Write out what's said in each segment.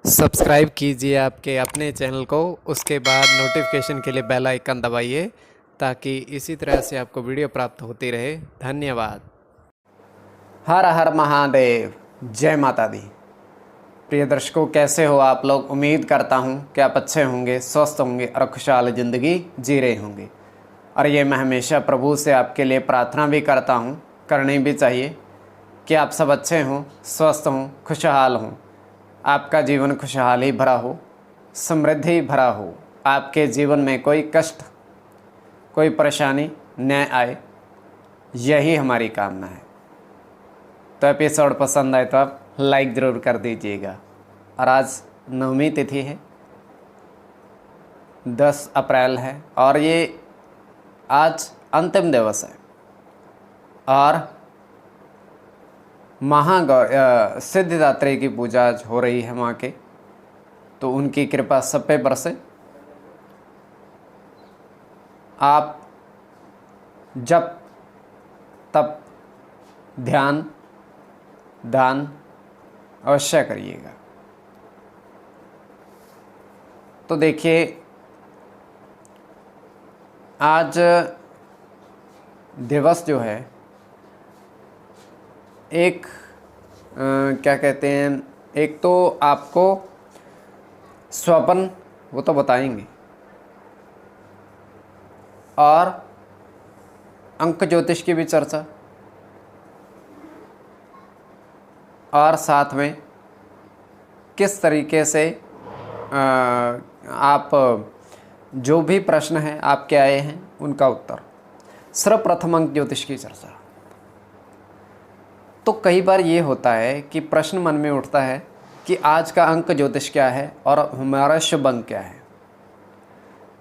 Subscribe कीजिए आपके अपने चैनल को, उसके बाद नोटिफिकेशन के लिए बेल आइकन दबाइए ताकि इसी तरह से आपको वीडियो प्राप्त होती रहे। धन्यवाद। हर हर महादेव, जय माता दी। प्रिय दर्शकों, कैसे हो आप लोग? उम्मीद करता हूँ कि आप अच्छे होंगे, स्वस्थ होंगे और खुशहाल ज़िंदगी जी रहे होंगे। और ये मैं हमेशा प्रभु से आपके लिए प्रार्थना भी करता हूँ, करनी भी चाहिए कि आप सब अच्छे हों, स्वस्थ हों, खुशहाल हों, आपका जीवन खुशहाली भरा हो, समृद्धि भरा हो, आपके जीवन में कोई कष्ट, कोई परेशानी न आए, यही हमारी कामना है। तो एपिसोड पसंद आए तो आप लाइक ज़रूर कर दीजिएगा। और आज नवमी तिथि है, 10 अप्रैल है और ये आज अंतिम दिवस है। और सिद्धिदात्री की पूजा आज हो रही है माँ के, तो उनकी कृपा सब पे बरसे। आप जप, तप, ध्यान, दान अवश्य करिएगा। तो देखिए, आज दिवस जो है एक क्या कहते हैं, एक तो आपको स्वप्न वो तो बताएंगे, और अंक ज्योतिष की भी चर्चा, और साथ में किस तरीके से आप जो भी प्रश्न हैं आपके आए हैं उनका उत्तर, सर्वप्रथम अंक ज्योतिष की चर्चा। तो कई बार ये होता है कि प्रश्न मन में उठता है कि आज का अंक ज्योतिष क्या है और हमारा शुभ अंक क्या है।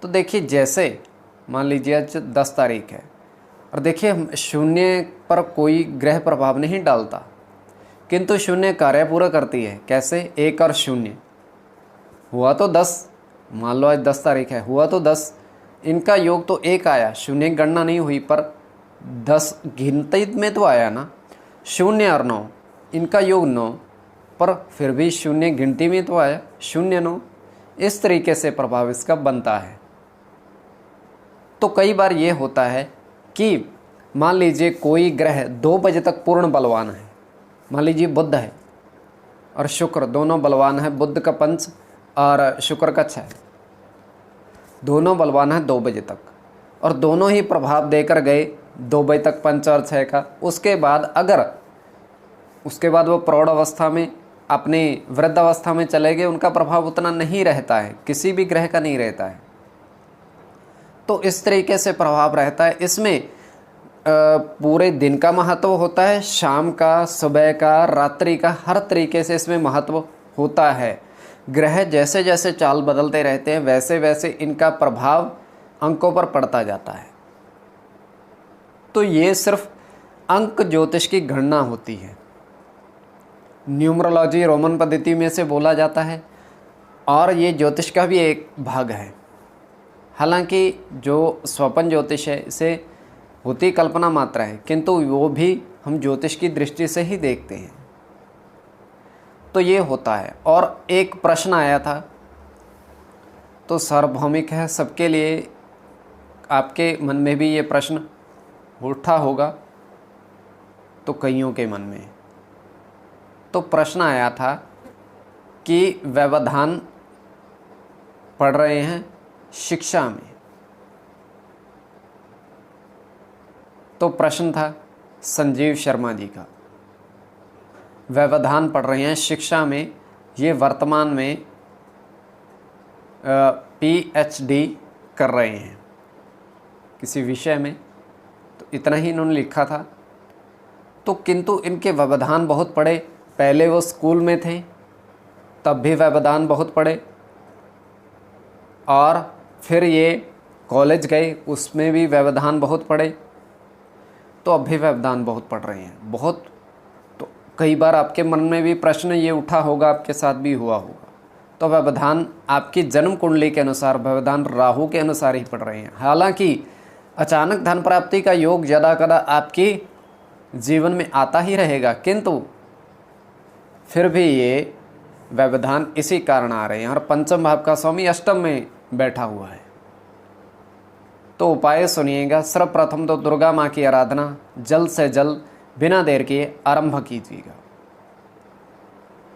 तो देखिए, जैसे मान लीजिए आज 10 तारीख है और देखिए शून्य पर कोई ग्रह प्रभाव नहीं डालता, किंतु शून्य कार्य पूरा करती है। कैसे? 1 और 0 हुआ तो 10, मान लो आज 10 तारीख है, हुआ तो 10, इनका योग तो 1 आया, शून्य गणना नहीं हुई पर 10 गिनती में तो आया ना। 0 और 9, इनका योग 9, पर फिर भी शून्य गिनती में तो आया, 0 9। इस तरीके से प्रभाव इसका बनता है। तो कई बार ये होता है कि मान लीजिए कोई ग्रह 2 बजे तक पूर्ण बलवान है, मान लीजिए बुध है और शुक्र, दोनों बलवान है, बुध का 5 और शुक्र का 6, दोनों बलवान है 2 बजे तक, और दोनों ही प्रभाव देकर गए 2 बजे तक, 5 और 6 का। उसके बाद वो प्रौढ़ अवस्था में, अपनी वृद्ध अवस्था में चले गए, उनका प्रभाव उतना नहीं रहता है, किसी भी ग्रह का नहीं रहता है। तो इस तरीके से प्रभाव रहता है। इसमें पूरे दिन का महत्व होता है, शाम का, सुबह का, रात्रि का, हर तरीके से इसमें महत्व होता है। ग्रह जैसे जैसे चाल बदलते रहते हैं वैसे वैसे इनका प्रभाव अंकों पर पड़ता जाता है। तो ये सिर्फ अंक ज्योतिष की गणना होती है, न्यूमरोलॉजी रोमन पद्धति में से बोला जाता है, और ये ज्योतिष का भी एक भाग है। हालांकि जो स्वप्न ज्योतिष है इसे होती कल्पना मात्र है, किंतु वो भी हम ज्योतिष की दृष्टि से ही देखते हैं। तो ये होता है। और एक प्रश्न आया था, तो सार्वभौमिक है सबके लिए, आपके मन में भी ये प्रश्न उठा होगा, तो कईयों के मन में। तो प्रश्न आया था कि व्यवधान पढ़ रहे हैं शिक्षा में। तो प्रश्न था संजीव शर्मा जी का, व्यवधान पढ़ रहे हैं शिक्षा में, ये वर्तमान में PhD कर रहे हैं किसी विषय में, तो इतना ही इन्होंने लिखा था। तो किंतु इनके व्यवधान बहुत पड़े। पहले वो स्कूल में थे तब भी व्यवधान बहुत पड़े, और फिर ये कॉलेज गए उसमें भी व्यवधान बहुत पड़े, तो अब भी व्यवधान बहुत पड़ रहे हैं, बहुत। तो कई बार आपके मन में भी प्रश्न ये उठा होगा, आपके साथ भी हुआ होगा। तो व्यवधान आपकी जन्म कुंडली के अनुसार, व्यवधान राहु के अनुसार ही पड़ रहे हैं। हालांकि अचानक धन प्राप्ति का योग ज़्यादा कदा आपकी जीवन में आता ही रहेगा, किंतु फिर भी ये व्यवधान इसी कारण आ रहे हैं। और पंचम भाव का स्वामी अष्टम में बैठा हुआ है। तो उपाय सुनिएगा। सर्वप्रथम तो दुर्गा माँ की आराधना जल्द से जल्द बिना देर किए आरंभ कीजिएगा।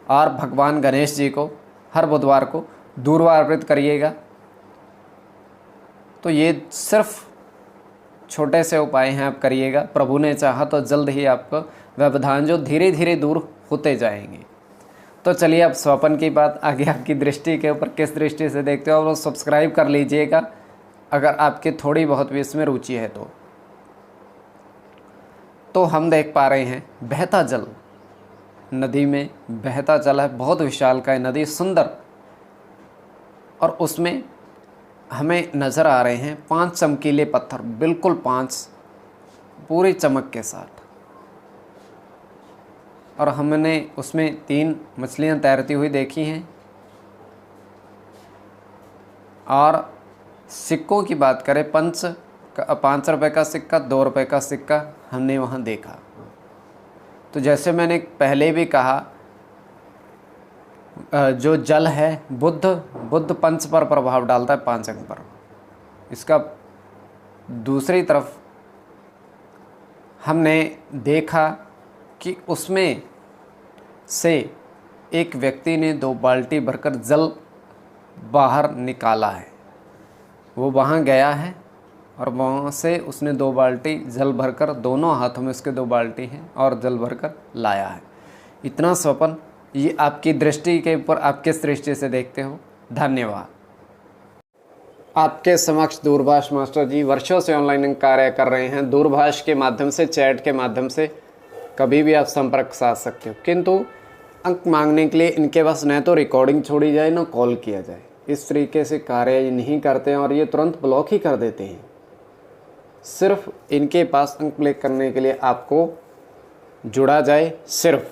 और भगवान गणेश जी को हर बुधवार को दूर्वा अर्पित करिएगा। तो ये सिर्फ छोटे से उपाय हैं, आप करिएगा। प्रभु ने चाहा तो जल्द ही आपको व्यवधान जो धीरे धीरे दूर होते जाएंगे। तो चलिए अब स्वपन की बात, आगे आपकी दृष्टि के ऊपर किस दृष्टि से देखते हो वो सब्सक्राइब कर लीजिएगा अगर आपकी थोड़ी बहुत भी इसमें रुचि है तो हम देख पा रहे हैं बहता जल, नदी में बहता जल है, बहुत विशालकाय नदी, सुंदर। और उसमें हमें नज़र आ रहे हैं 5 चमकीले पत्थर, बिल्कुल 5 पूरी चमक के साथ। और हमने उसमें 3 मछलियां तैरती हुई देखी हैं। और सिक्कों की बात करें, 5 रुपये का सिक्का, 2 रुपये का सिक्का हमने वहाँ देखा। तो जैसे मैंने पहले भी कहा, जो जल है बुद्ध पंच पर प्रभाव डालता है, 5 अंक पर। इसका दूसरी तरफ हमने देखा कि उसमें से एक व्यक्ति ने 2 बाल्टी भरकर जल बाहर निकाला है। वो वहाँ गया है और वहाँ से उसने 2 बाल्टी जल भरकर, दोनों हाथों में उसके 2 बाल्टी हैं और जल भरकर लाया है। इतना स्वपन, ये आपकी दृष्टि के ऊपर आप किस दृष्टि से देखते हो। धन्यवाद। आपके समक्ष दूरभाष मास्टर जी वर्षों से ऑनलाइन कार्य कर रहे हैं। दूरभाष के माध्यम से, चैट के माध्यम से कभी भी आप संपर्क साध सकते हो, किंतु अंक मांगने के लिए इनके पास न तो रिकॉर्डिंग छोड़ी जाए न कॉल किया जाए। इस तरीके से कार्य नहीं करते हैं और ये तुरंत ब्लॉक ही कर देते हैं। सिर्फ इनके पास अंक प्ले करने के लिए आपको जुड़ा जाए, सिर्फ